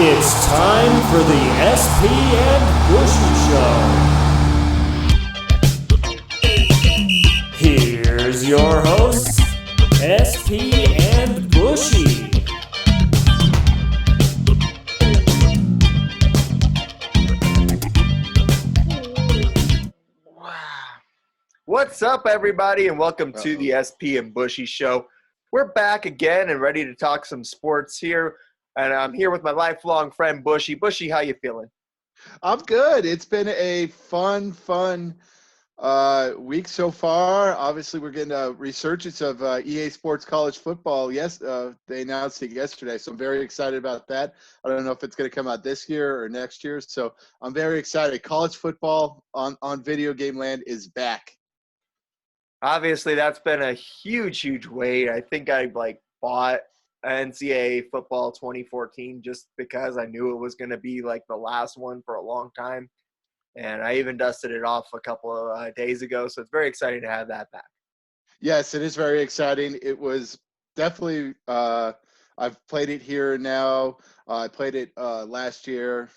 It's time for the SP and Bushy Show. Here's your hosts, SP and Bushy. What's up, everybody, and welcome to the SP and Bushy Show. We're back again and ready to talk some sports here, and I'm here with my lifelong friend, Bushy. Bushy, how you feeling? I'm good. It's been a fun week so far. Obviously, we're getting a resurgence of EA Sports College Football. Yes, they announced it yesterday, so I'm very excited about that. I don't know if it's going to come out this year or next year, so I'm very excited. College football on video game land is back. Obviously, that's been a huge wait. I think I bought NCAA football 2014 just because I knew it was going to be like the last one for a long time. And I even dusted it off a couple of days ago, so it's very exciting to have that back. Yes, it is very exciting. It was definitely I've played it here now. I played it last year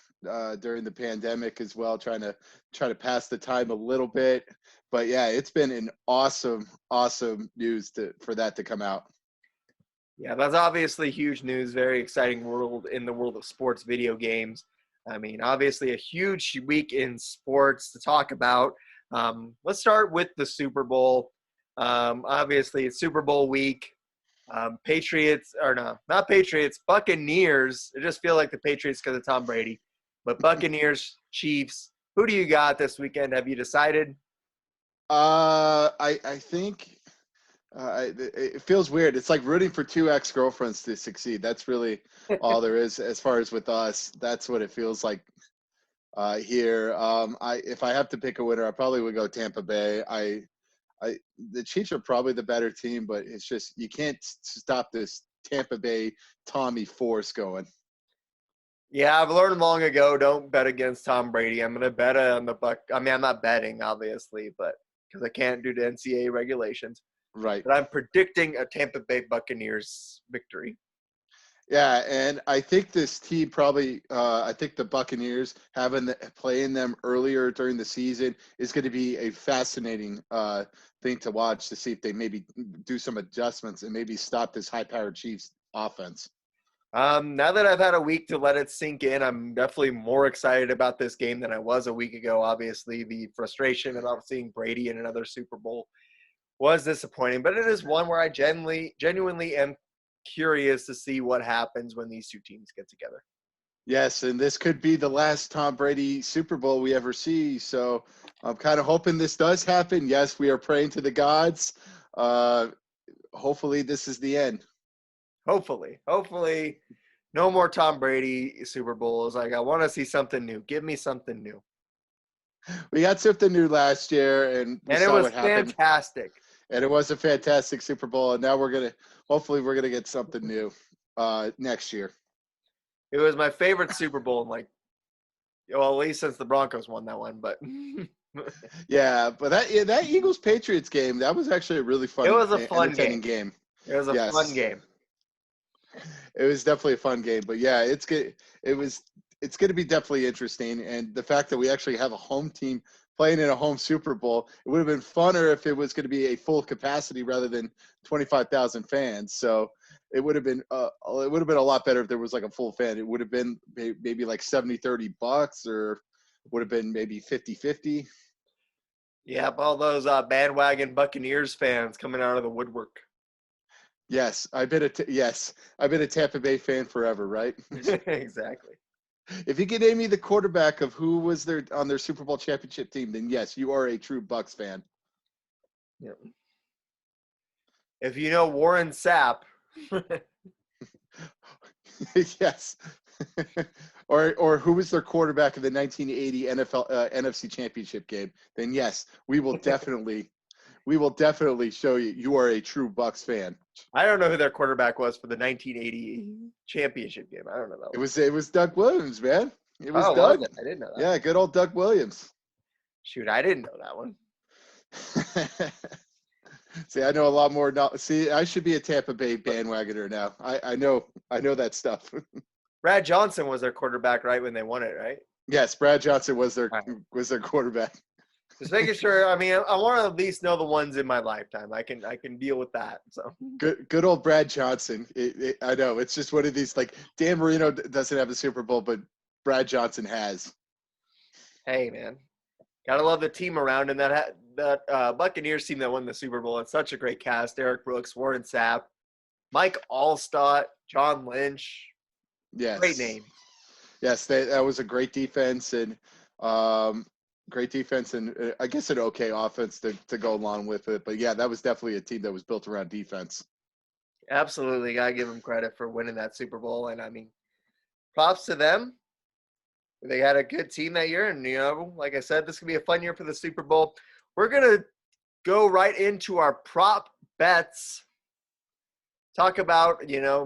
during the pandemic as well, trying to pass the time a little bit. But yeah, it's been an awesome news for that to come out. Yeah, that's obviously huge news. Very exciting world in the world of sports video games. I mean, obviously a huge week in sports to talk about. Let's start with the Super Bowl. Obviously, it's Super Bowl week. Buccaneers. I just feel like the Patriots because of Tom Brady. But Buccaneers, Chiefs. Who do you got this weekend? Have you decided? I think it feels weird. It's like rooting for two ex-girlfriends to succeed. That's really all there is as far as with us. That's what it feels like here. If I have to pick a winner, I probably would go Tampa Bay. The Chiefs are probably the better team, but it's just you can't stop this Tampa Bay Tommy force going. Yeah, I've learned long ago, don't bet against Tom Brady. I'm going to bet on the Buck. I mean, I'm not betting, obviously, but because I can't due to NCAA regulations. Right. But I'm predicting a Tampa Bay Buccaneers victory. Yeah, and I think this team probably I think the Buccaneers playing them earlier during the season is going to be a fascinating thing to watch to see if they maybe do some adjustments and maybe stop this high-powered Chiefs offense. Now that I've had a week to let it sink in, I'm definitely more excited about this game than I was a week ago. Obviously, the frustration about seeing Brady in another Super Bowl was disappointing, but it is one where I genuinely am curious to see what happens when these two teams get together. Yes, and this could be the last Tom Brady Super Bowl we ever see. So I'm kind of hoping this does happen. Yes, we are praying to the gods. Hopefully this is the end. Hopefully, no more Tom Brady Super Bowls. I want to see something new. Give me something new. We got something new last year, and it was fantastic. And it was a fantastic Super Bowl, and now hopefully we're gonna get something new next year. It was my favorite Super Bowl in at least since the Broncos won that one. But yeah, but that Eagles Patriots game, that was actually a really fun. It was a fun game. It was a fun game. It was definitely a fun game, but yeah, it's good. It's going to be definitely interesting, and the fact that we actually have a home team playing in a home Super Bowl, it would have been funner if it was going to be a full capacity rather than 25,000 fans. So it would have been a lot better if there was like a full fan. It would have been maybe like $70-30, or would have been maybe 50-50. Yeah, all those bandwagon Buccaneers fans coming out of the woodwork. Yes, I've been a Tampa Bay fan forever, right? Exactly. If you could name me the quarterback of who was on their Super Bowl championship team, then yes, you are a true Bucs fan. Yep. If you know Warren Sapp. Yes. or who was their quarterback in the 1980 NFC championship game, then yes, we will definitely show you are a true Bucs fan. I don't know who their quarterback was for the 1980 championship game. I don't know that. It was Doug Williams, man. It was Doug. Was it? I didn't know that. Yeah, good old Doug Williams. Shoot, I didn't know that one. See, I know a lot more now. See, I should be a Tampa Bay bandwagoner now. I know that stuff. Brad Johnson was their quarterback, right, when they won it, right? Yes, Brad Johnson was their Right. quarterback. Just making sure. I mean, I want to at least know the ones in my lifetime. I can deal with that. So Good old Brad Johnson. I know it's just one of these, like, Dan Marino doesn't have a Super Bowl, but Brad Johnson has. hey, man, gotta love the team around and that Buccaneers team that won the Super Bowl. It's such a great cast. Derek Brooks, Warren Sapp, Mike Allstott, John Lynch. Yes. Great name. Yes, that was a great defense and I guess an okay offense to go along with it. But yeah, that was definitely a team that was built around defense. Absolutely, gotta give them credit for winning that Super Bowl. And I mean, props to them. They had a good team that year, and like I said, this could be a fun year for the Super Bowl. We're gonna go right into our prop bets. Talk about,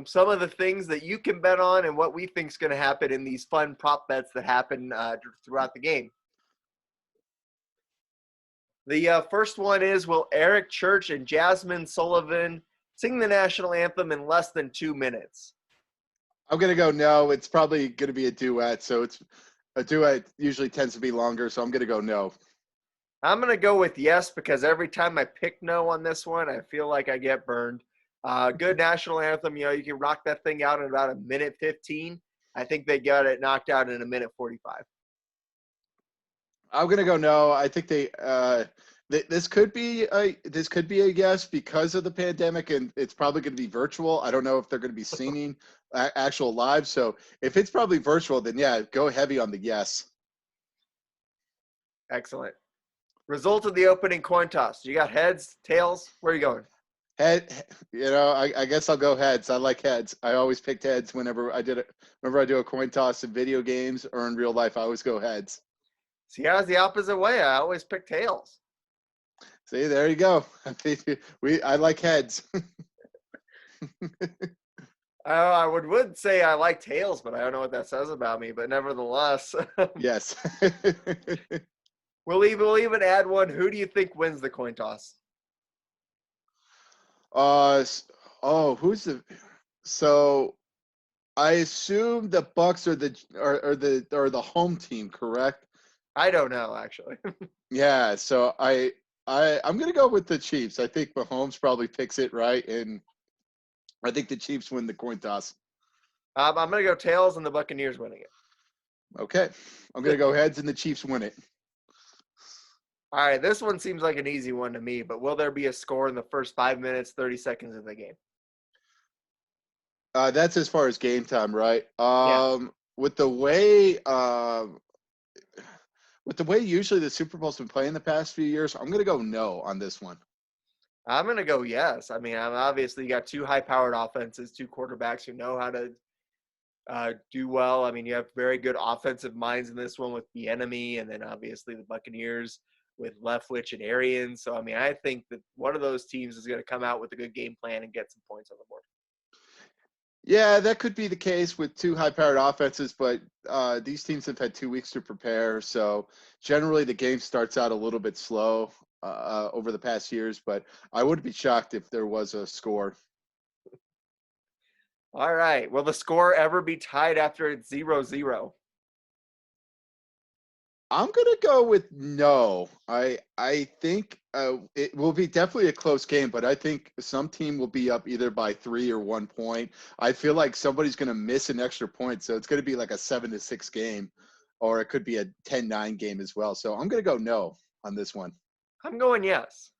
some of the things that you can bet on and what we think is going to happen in these fun prop bets that happen throughout the game. The first one is, will Eric Church and Jasmine Sullivan sing the national anthem in less than 2 minutes? I'm going to go no. It's probably going to be a duet. So a duet usually tends to be longer. So I'm going to go no. I'm going to go with yes, because every time I pick no on this one, I feel like I get burned. Good national anthem. You can rock that thing out in about 1:15. I think they got it knocked out in 1:45. I'm gonna go no. I think this could be a yes because of the pandemic, and it's probably going to be virtual. I don't know if they're going to be singing actual live. So if it's probably virtual, then yeah, go heavy on the yes. Excellent. Result of the opening coin toss. You got heads, tails. Where are you going? Head, I guess I'll go heads. I like heads. I always picked heads whenever I did it. Whenever I do a coin toss in video games or in real life, I always go heads. See, I was the opposite way. I always pick tails. See, there you go. I like heads. I would say I like tails, but I don't know what that says about me. But nevertheless, yes. We'll even add one. Who do you think wins the coin toss? So I assume the Bucks are the home team, correct? I don't know, actually. Yeah, so I'm gonna go with the Chiefs. I think Mahomes probably picks it right, and I think the Chiefs win the coin toss. I'm gonna go tails and the Buccaneers winning it. Okay, I'm gonna go heads and the Chiefs win it. All right, this one seems like an easy one to me, but will there be a score in the first 5 minutes, 30 seconds of the game? That's as far as game time, right? Yeah. With the way usually the Super Bowl's been playing the past few years, I'm gonna go no on this one. I'm going to go yes. I mean, obviously you got two high-powered offenses, two quarterbacks who know how to do well. I mean, you have very good offensive minds in this one with Bieniemy, and then obviously the Buccaneers with Leftwich and Arians. So, I mean, I think that one of those teams is going to come out with a good game plan and get some points on the board. Yeah, that could be the case with two high-powered offenses, but these teams have had 2 weeks to prepare. So generally the game starts out a little bit slow over the past years, but I wouldn't be shocked if there was a score. All right. Will the score ever be tied after it's 0-0? I'm going to go with no. I think it will be definitely a close game, but I think some team will be up either by 3 or 1 point. I feel like somebody's going to miss an extra point, so it's going to be like a 7-6 game, or it could be a 10-9 game as well. So I'm going to go no on this one. I'm going yes.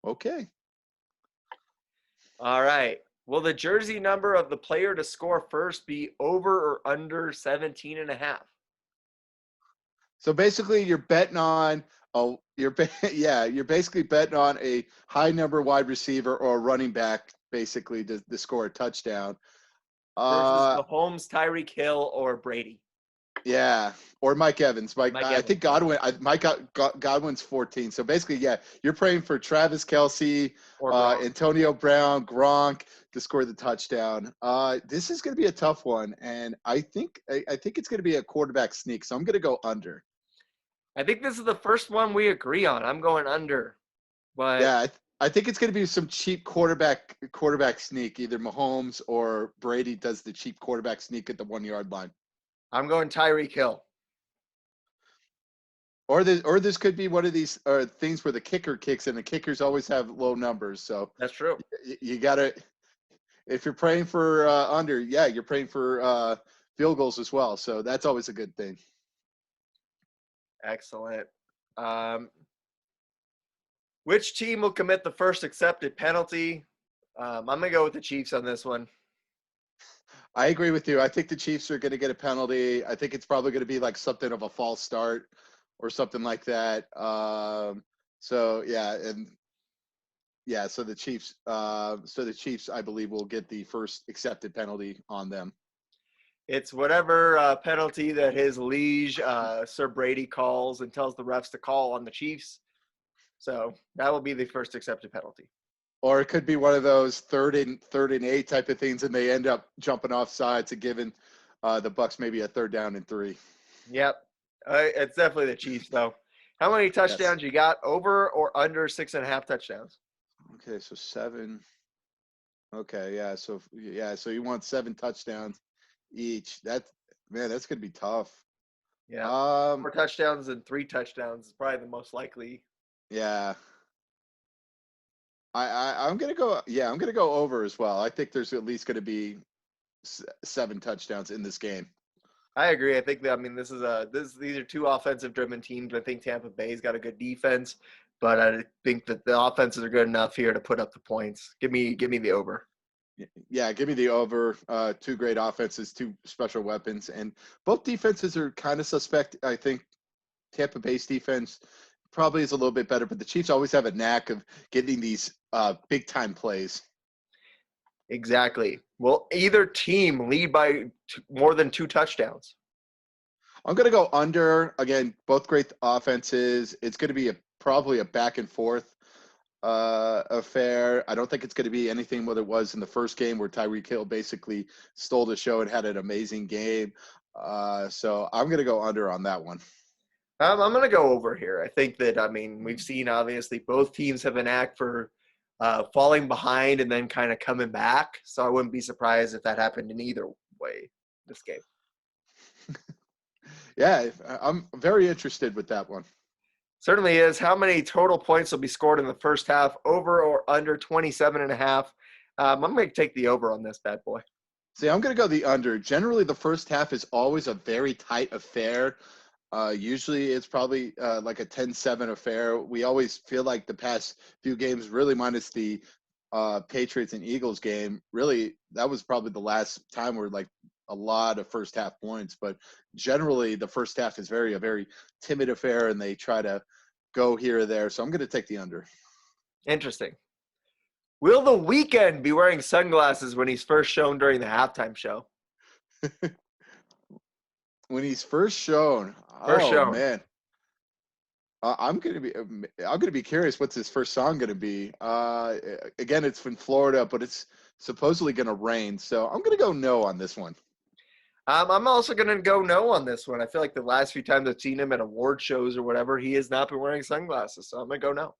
Okay. All right. Will the jersey number of the player to score first be over or under 17.5? So basically, you're betting on you're basically betting on a high number wide receiver or a running back, basically to score a touchdown. Versus Mahomes, Tyreek Hill, or Brady. Yeah, or Mike Evans. I Evans. think Godwin's 14. So basically, yeah, you're praying for Travis Kelce, Antonio Brown, Gronk to score the touchdown. This is going to be a tough one, and I think it's going to be a quarterback sneak. So I'm going to go under. I think this is the first one we agree on. I'm going under. But yeah, I think it's going to be some cheap quarterback sneak. Either Mahomes or Brady does the cheap quarterback sneak at the 1 yard line. I'm going Tyreek Hill. Or this could be one of these things where the kicker kicks, and the kickers always have low numbers. So That's true. You got to, if you're praying for under, you're praying for field goals as well. So that's always a good thing. Excellent. Which team will commit the first accepted penalty? I'm going to go with the Chiefs on this one. I agree with you. I think the Chiefs are going to get a penalty. I think it's probably going to be like something of a false start or something like that. So the Chiefs, I believe, will get the first accepted penalty on them. It's whatever penalty that his liege, Sir Brady, calls and tells the refs to call on the Chiefs. So that will be the first accepted penalty. Or it could be one of those third and 8 type of things, and they end up jumping off sides and giving the Bucs maybe a 3rd down and 3. Yep. It's definitely the Chiefs, though. How many touchdowns you got? Over or under 6.5 touchdowns? Okay, so 7. Okay, yeah. So you want 7 touchdowns each. That's going to be tough. Yeah. 4 touchdowns and 3 touchdowns is probably the most likely. Yeah. I'm gonna go. Yeah, I'm gonna go over as well. I think there's at least gonna be 7 touchdowns in this game. I agree. I think that these are 2 offensive driven teams. I think Tampa Bay's got a good defense, but I think that the offenses are good enough here to put up the points. Give me the over. Yeah, give me the over. 2 great offenses, 2 special weapons, and both defenses are kind of suspect. I think Tampa Bay's defense probably is a little bit better, but the Chiefs always have a knack of getting these big time plays. Exactly. Will either team lead by more than 2 touchdowns? I'm going to go under. Again, both great offenses. It's going to be probably a back and forth affair. I don't think it's going to be anything what it was in the first game where Tyreek Hill basically stole the show and had an amazing game. So I'm going to go under on that one. I'm going to go over here. I think that, we've seen obviously both teams have an knack for falling behind and then kind of coming back. So I wouldn't be surprised if that happened in either way this game. Yeah, I'm very interested with that one. Certainly is. How many total points will be scored in the first half, over or under 27.5? I'm going to take the over on this bad boy. See, I'm going to go the under. Generally, the first half is always a very tight affair. Usually it's probably like a 10-7 affair. We always feel like the past few games, really minus the Patriots and Eagles game, really that was probably the last time where like a lot of first half points. But generally the first half is a very timid affair, and they try to go here or there. So I'm going to take the under. Interesting. Will The Weeknd be wearing sunglasses when he's first shown during the halftime show? When he's first shown. Man. I'm gonna be curious. What's his first song gonna be? Again, it's from Florida, but it's supposedly gonna rain. So I'm gonna go no on this one. I'm also gonna go no on this one. I feel like the last few times I've seen him at award shows or whatever, he has not been wearing sunglasses. So I'm gonna go no.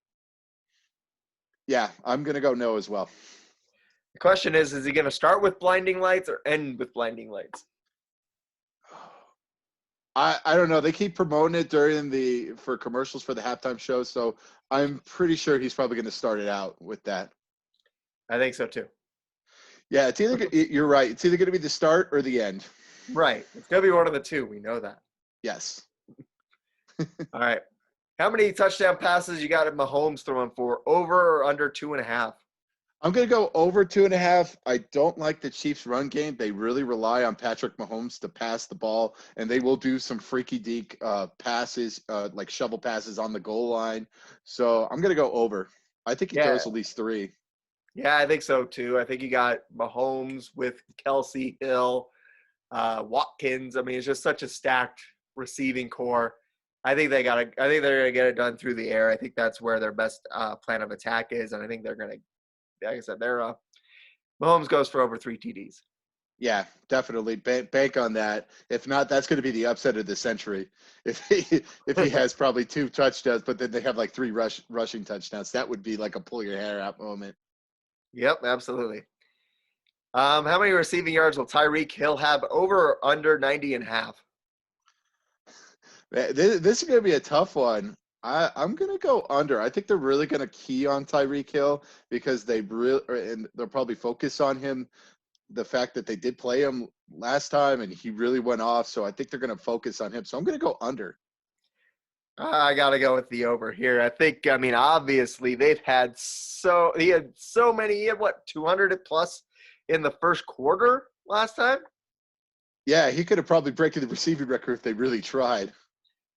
Yeah, I'm gonna go no as well. The question is he gonna start with blinding lights or end with blinding lights? I don't know. They keep promoting it for commercials for the halftime show, so I'm pretty sure he's probably going to start it out with that. I think so too. Yeah, you're right. It's either going to be the start or the end. Right. It's going to be one of the two. We know that. Yes. All right. How many touchdown passes you got at Mahomes throwing for? Over or under 2.5? I'm going to go over 2.5. I don't like the Chiefs' run game. They really rely on Patrick Mahomes to pass the ball, and they will do some freaky deek passes, like shovel passes on the goal line. So I'm going to go over. I think he throws at least 3. Yeah, I think so too. I think you got Mahomes with Kelsey, Hill, Watkins. It's just such a stacked receiving core. I think they're going to get it done through the air. I think that's where their best plan of attack is, and I think they're going to. Like I said, Mahomes goes for over 3 TDs. Yeah, definitely bank on that. If not, that's going to be the upset of the century. If he has probably 2 touchdowns, but then they have like 3 rushing touchdowns, that would be like a pull your hair out moment. Yep, absolutely. How many receiving yards will Tyreek Hill have over or under 90 and a half? This is going to be a tough one. I'm going to go under. I think they're really going to key on Tyreek Hill because and they'll probably focus on him. The fact that they did play him last time and he really went off. So I think they're going to focus on him. So I'm going to go under. I got to go with the over here. I mean, obviously he had so many, he had what, 200 plus in the first quarter last time? Yeah, he could have probably broken the receiving record if they really tried.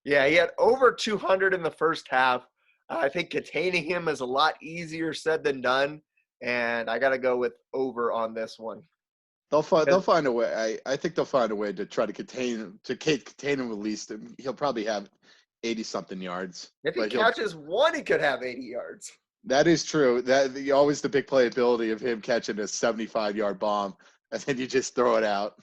Yeah, he had over 200 in the first half. I think containing him is a lot easier said than done. And I got to go with over on this one. They'll find a way. I think they'll find a way to try to contain him at least. He'll probably have 80-something yards. If he catches one, he could have 80 yards. That is true. Always the big playability of him catching a 75-yard bomb, and then you just throw it out.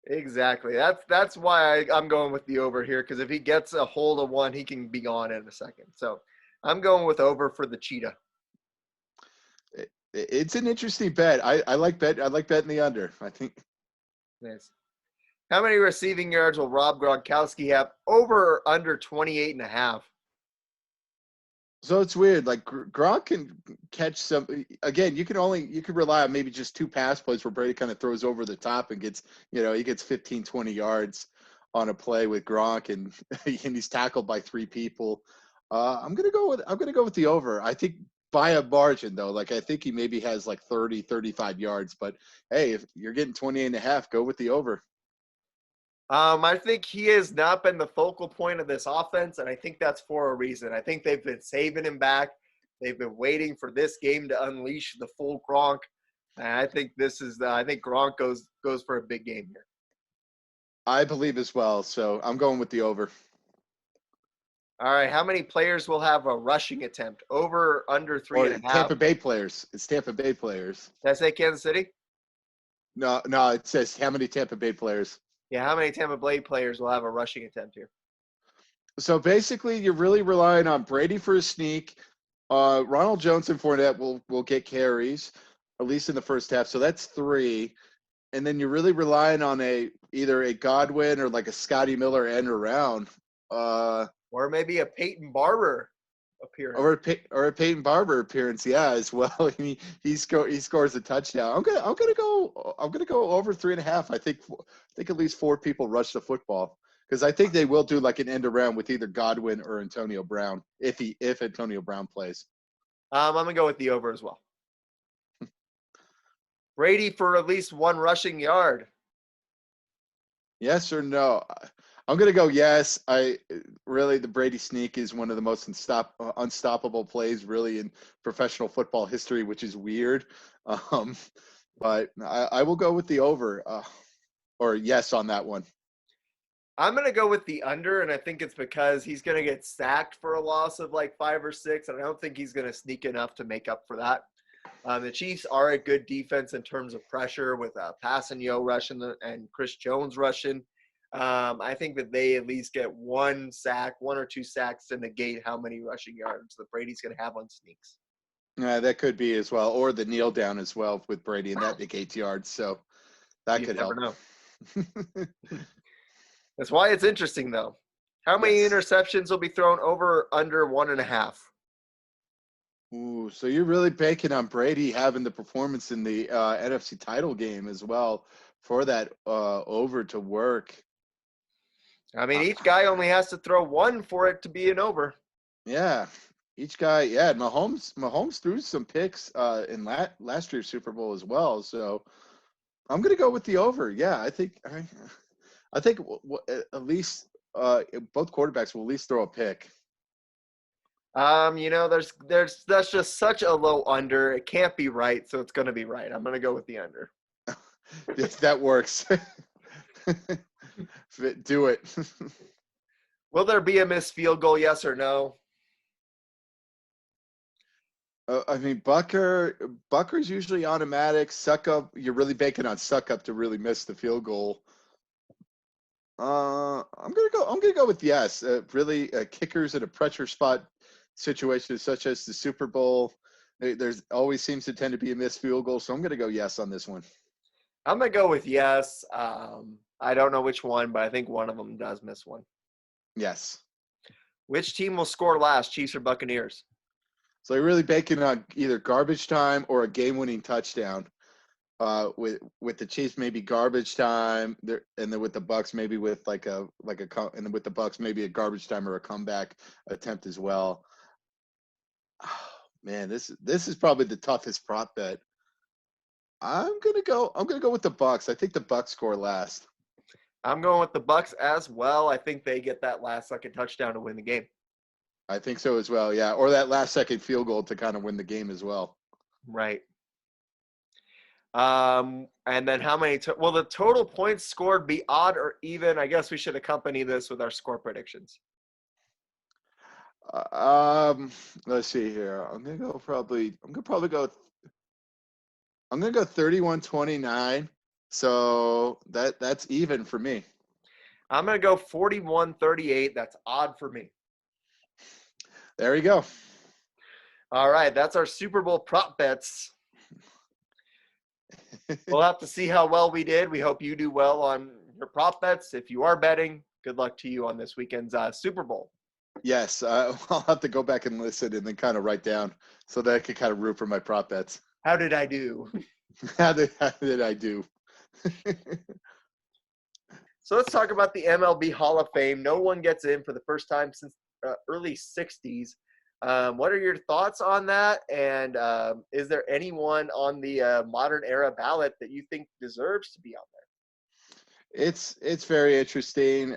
Exactly. That's why I'm going with the over here, because if he gets a hold of one, he can be gone in a second. So I'm going with over for the cheetah. It's an interesting bet. I like betting the under. I think. Nice. How many receiving yards will Rob Gronkowski have over or under 28 and a half? So it's weird. Like Gronk can catch some. Again, you can rely on maybe just 2 pass plays where Brady kind of throws over the top and gets, he gets 15, 20 yards on a play with Gronk and he's tackled by 3 people. I'm gonna go with the over. I think by a margin though. Like I think he maybe has like 30, 35 yards. But hey, if you're getting 28 and a half, go with the over. I think he has not been the focal point of this offense, and I think that's for a reason. I think they've been saving him back. They've been waiting for this game to unleash the full Gronk, and I think I think Gronk goes for a big game here. I believe as well, so I'm going with the over. All right, how many players will have a rushing attempt? Over or under 3.5? Tampa Bay players. It's Tampa Bay players. Did I say Kansas City? No, it says how many Tampa Bay players. Yeah, how many Tampa Bay players will have a rushing attempt here? So basically, you're really relying on Brady for a sneak. Ronald Jones and Fournette will get carries, at least in the first half. So that's 3. And then you're really relying on either a Godwin or like a Scotty Miller end around. Or maybe a Peyton Barber appearance. Or a Peyton Barber appearance, yeah, as well. He scores a touchdown. I'm gonna go over 3.5. I think at least 4 people rush the football because I think they will do like an end around with either Godwin or Antonio Brown if Antonio Brown plays. I'm gonna go with the over as well. Brady for at least 1 rushing yard. Yes or no? I'm going to go yes. The Brady sneak is one of the most unstoppable plays really in professional football history, which is weird. But I will go with the over or yes on that one. I'm going to go with the under, and I think it's because he's going to get sacked for a loss of like 5 or 6, and I don't think he's going to sneak enough to make up for that. The Chiefs are a good defense in terms of pressure with Passanio rushing and Chris Jones rushing. I think that they at least get 1 or 2 sacks to negate how many rushing yards that Brady's going to have on sneaks. That could be as well, or the kneel down as well with Brady, and that negates yards. So that could help. Know. That's why it's interesting, though. How many interceptions will be thrown over or under 1.5? Ooh, so you're really banking on Brady having the performance in the NFC title game as well for that over to work. I mean, each guy only has to throw 1 for it to be an over. Yeah, each guy. Yeah, Mahomes threw some picks in last year's Super Bowl as well. So I'm gonna go with the over. Yeah, I think at least both quarterbacks will at least throw a pick. That's just such a low under. It can't be right, so it's going to be right. I'm going to go with the under. That works. Do it. Will there be a missed field goal, yes or no? I mean, Bucker's usually automatic. Suckup, you're really banking on Suckup to really miss the field goal. I'm gonna go with yes. Really, kickers in a pressure spot situation such as the Super Bowl. There's always seems to tend to be a missed field goal, so I'm gonna go yes on this one. I'm going to go with yes. I don't know which one, but I think one of them does miss one. Yes. Which team will score last, Chiefs or Buccaneers? So you're really banking on either garbage time or a game-winning touchdown. With the Chiefs maybe garbage time, and then with the Bucks maybe with and then with the Bucks maybe a garbage time or a comeback attempt as well. Oh, man, this is probably the toughest prop bet. I'm gonna go with the Bucks. I think the Bucks score last. I'm going with the Bucks as well. I think they get that last-second touchdown to win the game. I think so as well. Yeah, or that last second field goal to kind of win the game as well. Right. And then how many? Will the total points scored be odd or even? I guess we should accompany this with our score predictions. Let's see here. I'm gonna go 31-29. So that's even for me. I'm going to go 41-38. That's odd for me. There you go. All right. That's our Super Bowl prop bets. We'll have to see how well we did. We hope you do well on your prop bets. If you are betting, good luck to you on this weekend's Super Bowl. Yes, I'll have to go back and listen and then kind of write down so that I can kind of root for my prop bets. How did I do? How did I do? So let's talk about the MLB Hall of Fame. No one gets in for the first time since early 60s. What are your thoughts on that? And is there anyone on the modern era ballot that you think deserves to be on there? It's very interesting.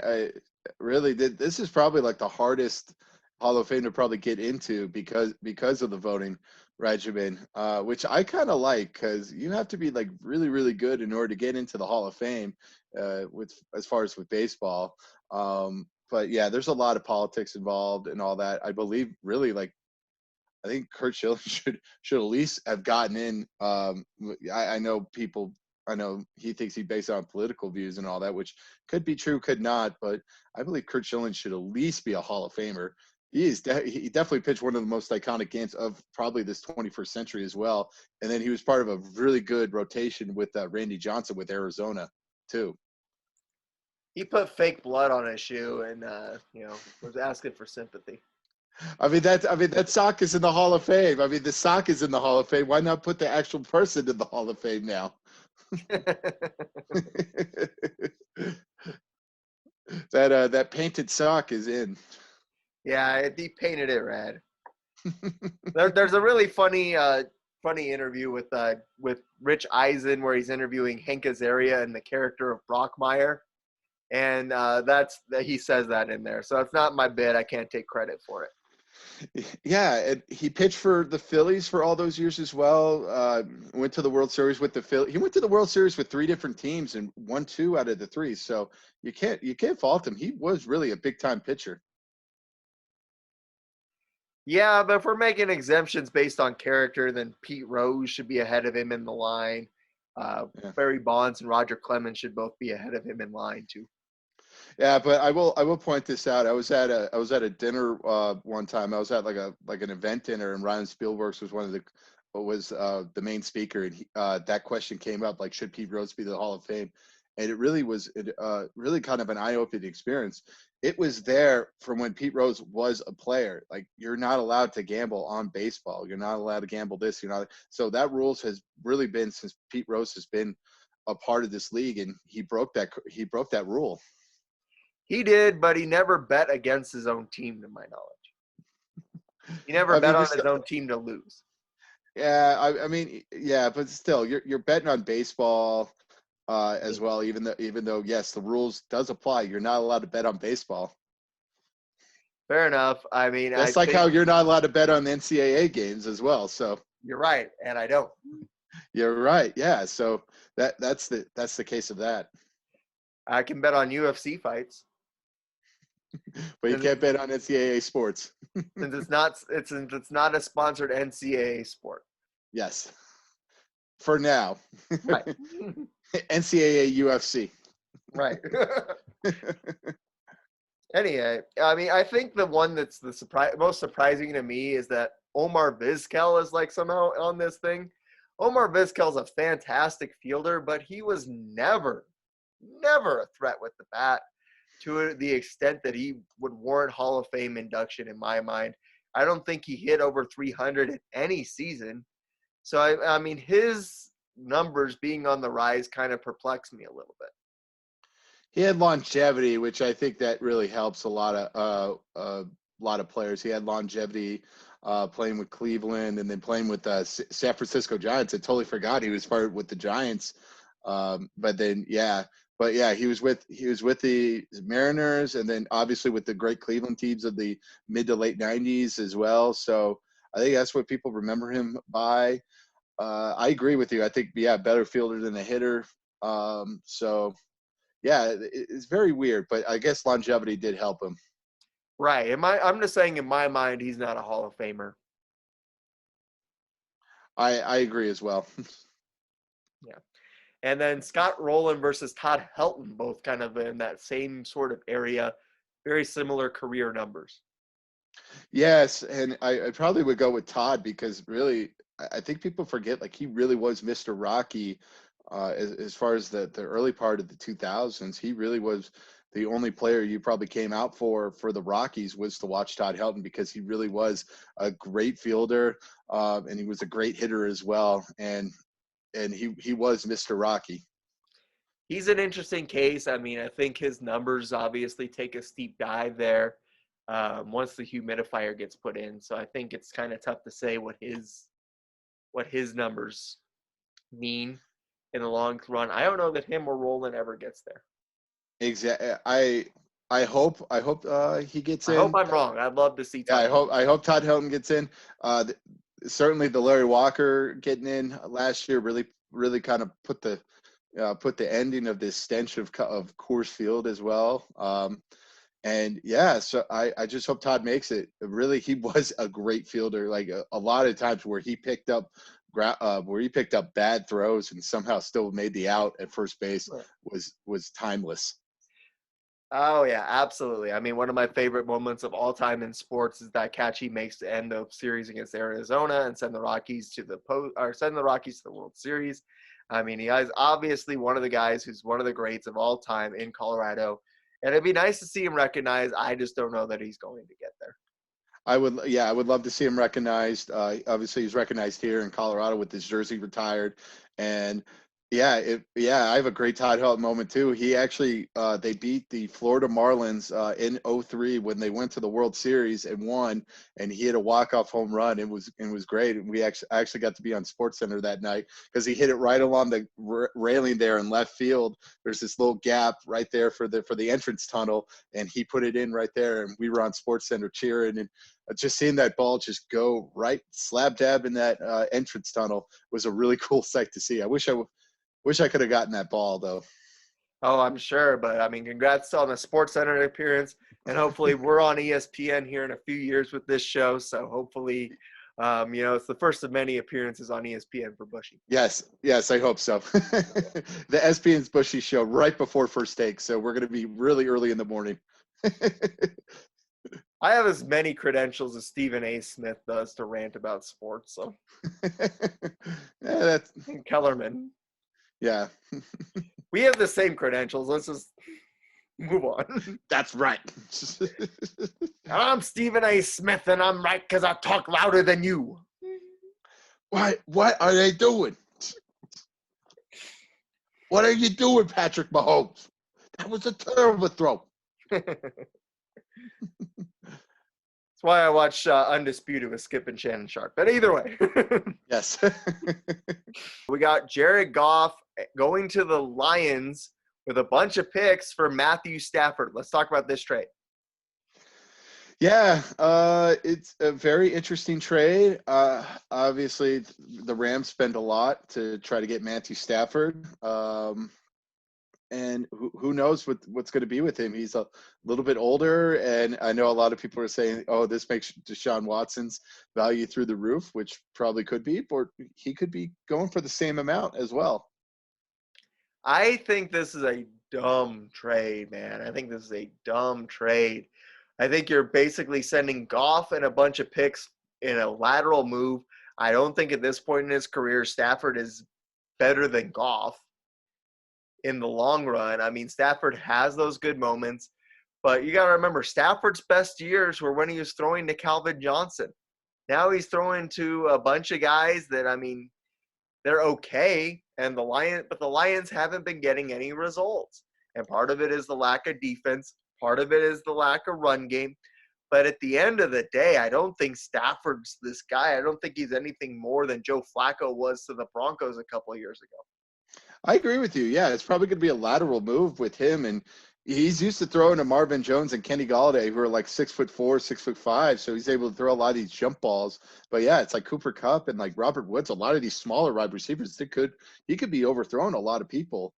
Really, this is probably like the hardest Hall of Fame to probably get into because of the voting regimen, which I kind of like because you have to be like really, really good in order to get into the Hall of Fame with as far as with baseball. But yeah, there's a lot of politics involved and all that. I believe really like I think Kurt Schilling should at least have gotten in. I know people. I know he thinks he based it on political views and all that, which could be true, could not. But I believe Kurt Schilling should at least be a Hall of Famer. He definitely pitched one of the most iconic games of probably this 21st century as well. And then he was part of a really good rotation with Randy Johnson with Arizona too. He put fake blood on his shoe and was asking for sympathy. I mean that sock is in the Hall of Fame. I mean the sock is in the Hall of Fame. Why not put the actual person in the Hall of Fame now? that painted sock is in. Yeah, he painted it red. There's a really funny interview with Rich Eisen where he's interviewing Hank Azaria and the character of Brockmire, and he says that in there. So it's not my bit. I can't take credit for it. Yeah, he pitched for the Phillies for all those years as well. Went to the World Series with the Phillies. He went to the World Series with 3 different teams and won 2 out of the 3. So you can't fault him. He was really a big time pitcher. Yeah, but if we're making exemptions based on character, then Pete Rose should be ahead of him in the line. Barry Bonds and Roger Clemens should both be ahead of him in line too. Yeah, but I will point this out. I was at a dinner one time. I was at like an event dinner, and Ryan Spielberg was the main speaker, and that question came up like, should Pete Rose be the Hall of Fame? And it really was really kind of an eye-opening experience. It was there from when Pete Rose was a player. Like, you're not allowed to gamble on baseball. You're not allowed to gamble this. So that rules has really been since Pete Rose has been a part of this league, and he broke that rule. He did, but he never bet against his own team, to my knowledge. He never bet on his own team to lose. Yeah, I mean, yeah, but still, you're betting on baseball as well. Even though, yes, the rules does apply. You're not allowed to bet on baseball. Fair enough. I mean, that's how you're not allowed to bet on the NCAA games as well. So you're right, and I don't. You're right. Yeah. So that's the case of that. I can bet on UFC fights. But you can't bet on NCAA sports. Since it's not a sponsored NCAA sport. Yes. For now. Right. NCAA UFC. Right. Anyway, I mean, I think the one that's most surprising to me is that Omar Vizquel is like somehow on this thing. Omar Vizquel is a fantastic fielder, but he was never a threat with the bat to the extent that he would warrant Hall of Fame induction in my mind. I don't think he hit over 300 in any season. So, I mean, his numbers being on the rise kind of perplex me a little bit. He had longevity, which I think that really helps a lot of players. He had longevity playing with Cleveland and then playing with San Francisco Giants. I totally forgot he was part with the Giants. But he was with the Mariners and then obviously with the great Cleveland teams of the mid to late 90s as well. So I think that's what people remember him by. I agree with you. I think, better fielder than a hitter. It's very weird, but I guess longevity did help him. Right. I'm just saying in my mind, he's not a Hall of Famer. I agree as well. Yeah. And then Scott Roland versus Todd Helton, both kind of in that same sort of area, very similar career numbers. Yes, and I probably would go with Todd because really, I think people forget, like, he really was Mr. Rocky as far as the early part of the 2000s. He really was the only player you probably came out for the Rockies was to watch Todd Helton because he really was a great fielder and he was a great hitter as well. And he was Mr. Rocky. He's an interesting case. I mean, I think his numbers obviously take a steep dive there once the humidifier gets put in. So I think it's kind of tough to say what his numbers mean in the long run. I don't know that him or Roland ever gets there. Exactly. I hope he gets in. I hope I'm wrong. I'd love to see Todd. I hope Todd Helton gets in. Certainly the Larry Walker getting in last year really kind of put the ending of this stench of Coors Field as well. So I just hope Todd makes it. Really, he was a great fielder. Like a lot of times where he picked up bad throws and somehow still made the out at first base was timeless. Oh yeah, absolutely. I mean, one of my favorite moments of all time in sports is that catch he makes to end the series against Arizona and send the Rockies to the World Series. I mean, he is obviously one of the guys who's one of the greats of all time in Colorado, and it'd be nice to see him recognized. I just don't know that he's going to get there. I would love to see him recognized. Obviously, he's recognized here in Colorado with his jersey retired, and I have a great Todd Helton moment too. He actually they beat the Florida Marlins in 2003 when they went to the World Series and won, and he hit a walk-off home run. It was great, and I actually got to be on SportsCenter that night because he hit it right along the railing there in left field. There's this little gap right there for the entrance tunnel, and he put it in right there, and we were on SportsCenter cheering, and just seeing that ball just go right slab dab in that entrance tunnel was a really cool sight to see. I wish I could have gotten that ball, though. Oh, I'm sure. But, I mean, congrats on the SportsCenter appearance. And hopefully we're on ESPN here in a few years with this show. So hopefully, it's the first of many appearances on ESPN for Bushy. Yes, I hope so. The ESPN's Bushy show right before first take. So we're going to be really early in the morning. I have as many credentials as Stephen A. Smith does to rant about sports. So, that's Kellerman. Yeah. We have the same credentials. Let's just move on. That's right. I'm Stephen A. Smith, and I'm right because I talk louder than you. What are they doing? What are you doing, Patrick Mahomes? That was a terrible throw. That's why I watch Undisputed with Skip and Shannon Sharp. But either way. Yes. We got Jared Goff going to the Lions with a bunch of picks for Matthew Stafford. Let's talk about this trade. Yeah, it's a very interesting trade. Obviously, the Rams spend a lot to try to get Matthew Stafford. and who knows what's going to be with him. He's a little bit older, and I know a lot of people are saying, oh, this makes Deshaun Watson's value through the roof, which probably could be, or he could be going for the same amount as well. I think this is a dumb trade, man. I think this is a dumb trade. I think you're basically sending Goff and a bunch of picks in a lateral move. I don't think at this point in his career, Stafford is better than Goff in the long run. I mean, Stafford has those good moments, but you got to remember, Stafford's best years were when he was throwing to Calvin Johnson. Now he's throwing to a bunch of guys that, I mean, they're okay, but the Lions haven't been getting any results. And part of it is the lack of defense. Part of it is the lack of run game. But at the end of the day, I don't think Stafford's this guy. I don't think he's anything more than Joe Flacco was to the Broncos a couple of years ago. I agree with you. Yeah, it's probably going to be a lateral move with him, and he's used to throwing to Marvin Jones and Kenny Golladay, who are like 6'4", 6'5", so he's able to throw a lot of these jump balls. But yeah, it's like Cooper Kupp and like Robert Woods, a lot of these smaller wide receivers. He could be overthrowing a lot of people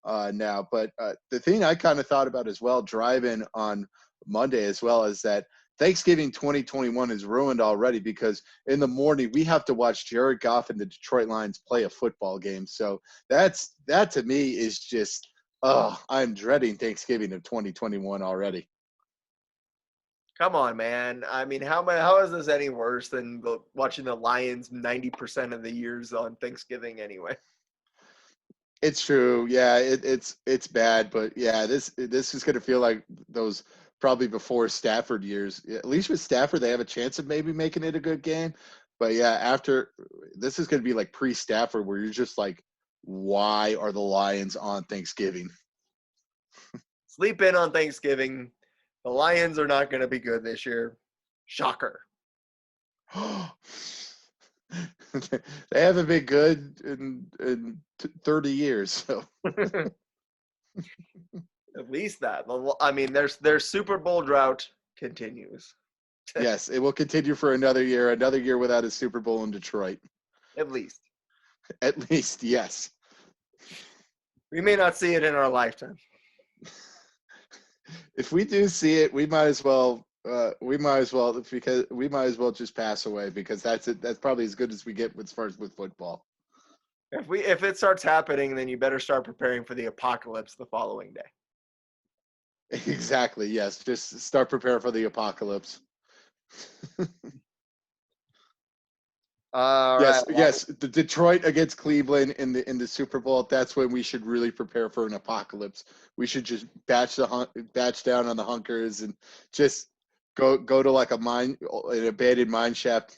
now. But the thing I kind of thought about as well, driving on Monday as well, is that Thanksgiving 2021 is ruined already, because in the morning we have to watch Jared Goff and the Detroit Lions play a football game. So that to me is just, I'm dreading Thanksgiving of 2021 already. Come on, man. I mean, how is this any worse than watching the Lions 90% of the years on Thanksgiving anyway? It's true. Yeah, it's bad, but yeah, this is going to feel like those probably before Stafford years. At least with Stafford, they have a chance of maybe making it a good game. But yeah, after this is going to be like pre-Stafford, where you're just like, why are the Lions on Thanksgiving? Sleep in on Thanksgiving. The Lions are not going to be good this year. Shocker. They haven't been good in 30 years. So. At least that. I mean, their Super Bowl drought continues. Yes, it will continue for another year without a Super Bowl in Detroit. At least. At least, yes. We may not see it in our lifetime. If we do see it, we might as well just pass away, because that's probably as good as we get as far as with football. If it starts happening, then you better start preparing for the apocalypse the following day. Exactly. Yes. Just start preparing for the apocalypse. Yes. The Detroit against Cleveland in the Super Bowl. That's when we should really prepare for an apocalypse. We should just batch down on the hunkers and just go to like an abandoned mine shaft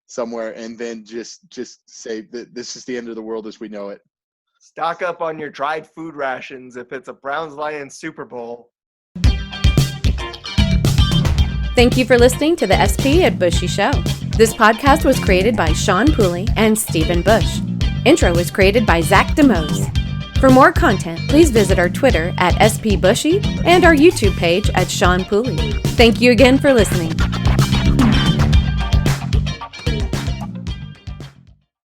somewhere, and then just say that this is the end of the world as we know it. Stock up on your dried food rations if it's a Browns-Lions Super Bowl. Thank you for listening to the SP at Bushy Show. This podcast was created by Sean Pooley and Stephen Bush. Intro was created by Zach DeMose. For more content, please visit our Twitter at SP Bushy and our YouTube page at Sean Pooley. Thank you again for listening.